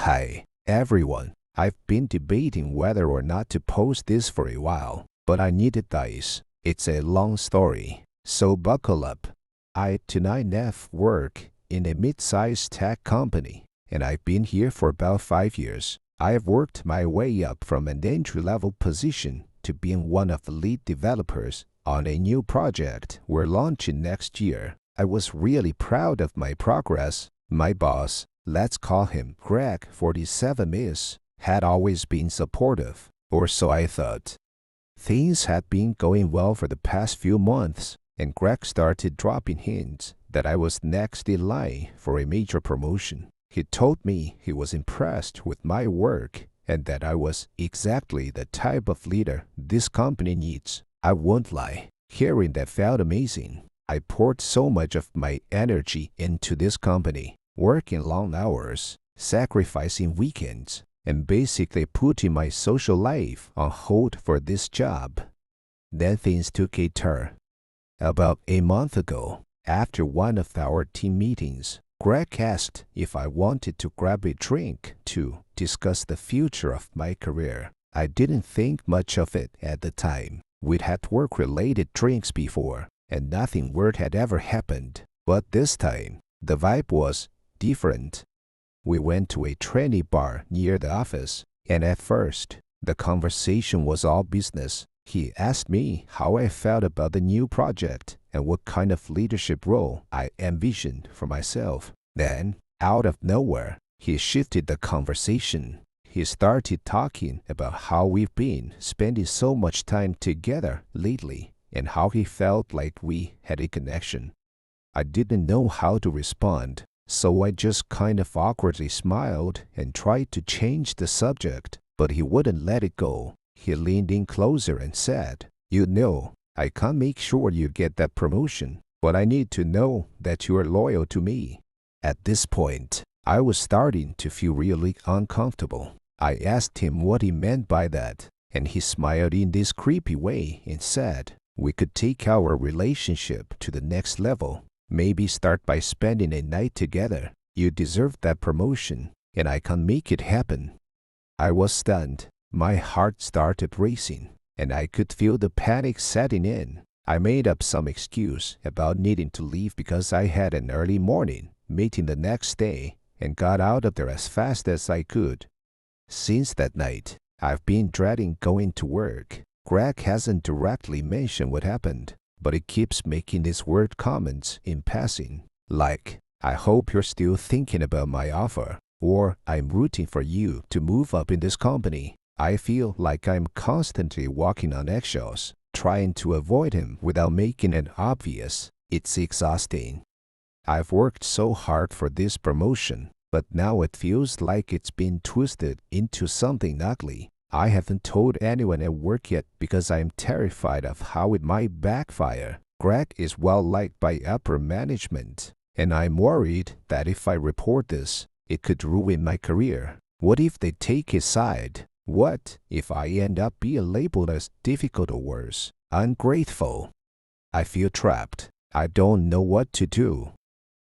Hi, everyone. I've been debating whether or not to post this for a while, but I needed this. It's a long story, so buckle up. I tonight work in a mid-sized tech company, and I've been here for about 5 years. I have worked my way up from an entry-level position to being one of the lead developers on a new project we're launching next year. I was really proud of my progress. My boss, let's call him Greg 47, had always been supportive, or so I thought. Things had been going well for the past few months, and Greg started dropping hints that I was next in line for a major promotion. He told me he was impressed with my work and that I was exactly the type of leader this company needs. I won't lie, hearing that felt amazing. I poured so much of my energy into this company, working long hours, sacrificing weekends, and basically putting my social life on hold for this job. Then things took a turn. About a month ago, after one of our team meetings, Greg asked if I wanted to grab a drink to discuss the future of my career. I didn't think much of it at the time. We'd had work-related drinks before, and nothing weird had ever happened. But this time, the vibe was different. We went to a trendy bar near the office, and at first, the conversation was all business. He asked me how I felt about the new project and what kind of leadership role I envisioned for myself. Then, out of nowhere, he shifted the conversation. He started talking about how we've been spending so much time together lately and how he felt like we had a connection. I didn't know how to respond, so I just kind of awkwardly smiled and tried to change the subject, but he wouldn't let it go. He leaned in closer and said, "You know, I can't make sure you get that promotion, but I need to know that you are loyal to me." At this point, I was starting to feel really uncomfortable. I asked him what he meant by that, and he smiled in this creepy way and said, "We could take our relationship to the next level. Maybe start by spending a night together. You deserve that promotion, and I can make it happen." I was stunned. My heart started racing, and I could feel the panic setting in. I made up some excuse about needing to leave because I had an early morning meeting the next day and got out of there as fast as I could. Since that night, I've been dreading going to work. Greg hasn't directly mentioned what happened, but he keeps making these weird comments in passing, like, "I hope you're still thinking about my offer," or "I'm rooting for you to move up in this company." I feel like I'm constantly walking on eggshells, trying to avoid him without making it obvious. It's exhausting. I've worked so hard for this promotion, but now it feels like it's been twisted into something ugly. I haven't told anyone at work yet because I'm terrified of how it might backfire. Greg is well liked by upper management, and I'm worried that if I report this, it could ruin my career. What if they take his side? What if I end up being labeled as difficult or worse, ungrateful? I feel trapped. I don't know what to do.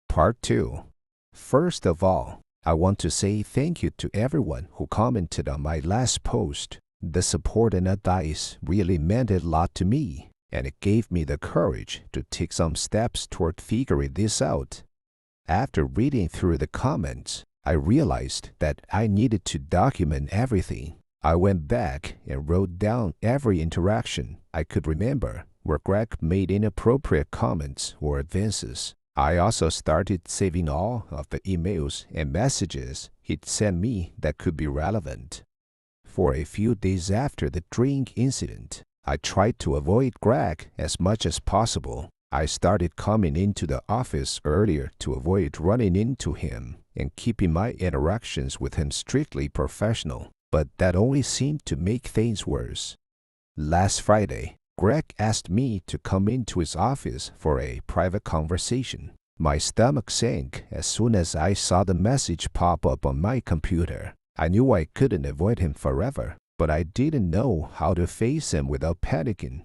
Part 2. First of all, I want to say thank you to everyone who commented on my last post. The support and advice really meant a lot to me, and it gave me the courage to take some steps toward figuring this out. After reading through the comments, I realized that I needed to document everything. I went back and wrote down every interaction I could remember where Greg made inappropriate comments or advances. I also started saving all of the emails and messages he'd sent me that could be relevant. For a few days after the drink incident, I tried to avoid Greg as much as possible. I started coming into the office earlier to avoid running into him and keeping my interactions with him strictly professional, but that only seemed to make things worse. Last Friday, Greg asked me to come into his office for a private conversation. My stomach sank as soon as I saw the message pop up on my computer. I knew I couldn't avoid him forever, but I didn't know how to face him without panicking.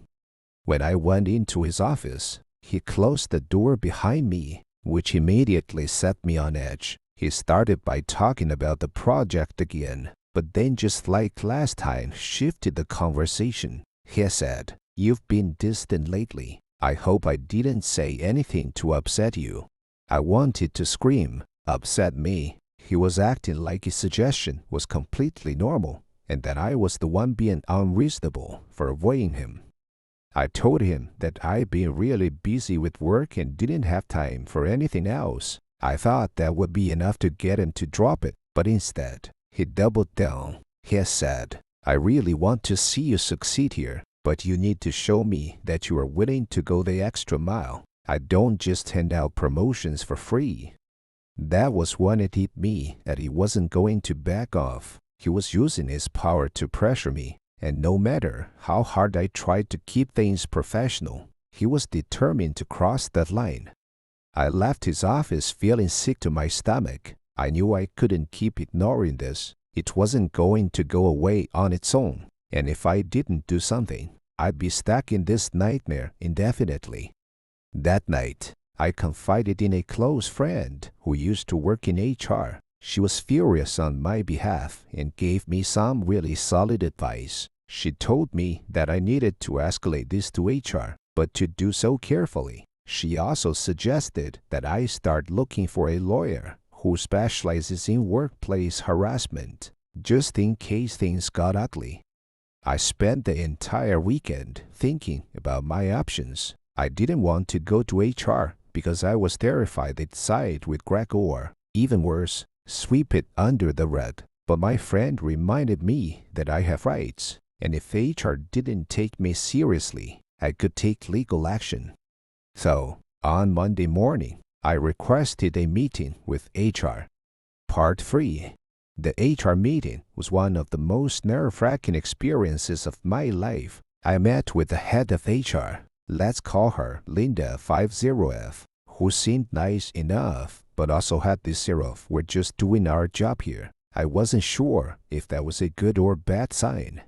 When I went into his office, he closed the door behind me, which immediately set me on edge. He started by talking about the project again, but then just like last time shifted the conversation. He said, "You've been distant lately. I hope I didn't say anything to upset you." I wanted to scream, "Upset me?" He was acting like his suggestion was completely normal, and that I was the one being unreasonable for avoiding him. I told him that I'd been really busy with work and didn't have time for anything else. I thought that would be enough to get him to drop it, but instead, he doubled down. He said, "I really want to see you succeed here, but you need to show me that you are willing to go the extra mile. I don't just hand out promotions for free." That was when it hit me that he wasn't going to back off. He was using his power to pressure me, and no matter how hard I tried to keep things professional, he was determined to cross that line. I left his office feeling sick to my stomach. I knew I couldn't keep ignoring this. It wasn't going to go away on its own, and if I didn't do something, I'd be stuck in this nightmare indefinitely. That night, I confided in a close friend who used to work in HR. She was furious on my behalf and gave me some really solid advice. She told me that I needed to escalate this to HR, but to do so carefully. She also suggested that I start looking for a lawyer who specializes in workplace harassment, just in case things got ugly. I spent the entire weekend thinking about my options. I didn't want to go to HR because I was terrified they'd side with Greg or, even worse, sweep it under the rug. But my friend reminded me that I have rights, and if HR didn't take me seriously, I could take legal action. So, on Monday morning, I requested a meeting with HR. Part 3. The HR meeting was one of the most nerve-wracking experiences of my life. I met with the head of HR. Let's call her Linda 50F, who seemed nice enough, but also had this air of, "We're just doing our job here." I wasn't sure if that was a good or bad sign.